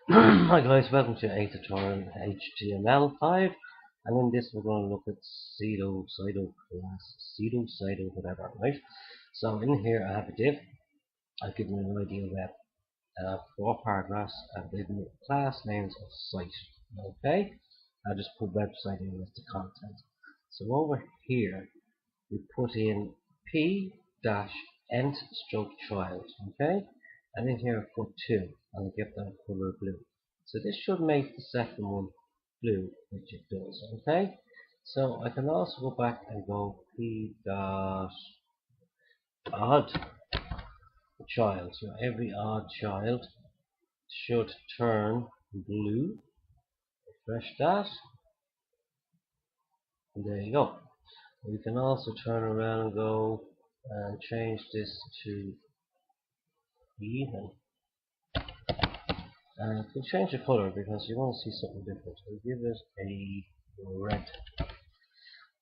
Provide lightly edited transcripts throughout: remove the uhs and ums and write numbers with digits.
Hi guys, welcome to a tutorial HTML5, and in this we're going to look at pseudo class, pseudo whatever, right? So in here I have a div. I've given an ID of web, 4 paragraphs. I've given class names of site. Okay, I'll just put website in as the content. So over here we put in p dash ent stroke child. Okay, and in here I put 2 and give that color blue. So this should make the second one blue, which it does. Okay, so I can also go back and go p dot odd child. So every odd child should turn blue. Refresh that, and there you go. We can also turn around and go and change this to even. We'll change the color because you want to see something different. We'll give it a red.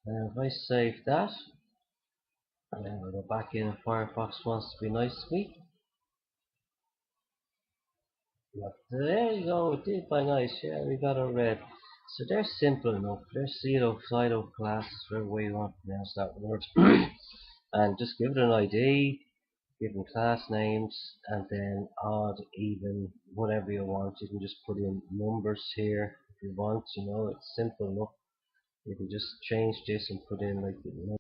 If I save that, and then we'll go back in and Firefox wants to be nice to me. But there you go, it did by nice, yeah, we got a red. So they're simple enough. They're pseudo classes, whatever way you want to pronounce that word. And just give it an ID, give them class names, and then odd, even, whatever you want. You can just put in numbers here if you want, it's simple enough. You can just change this and put in like the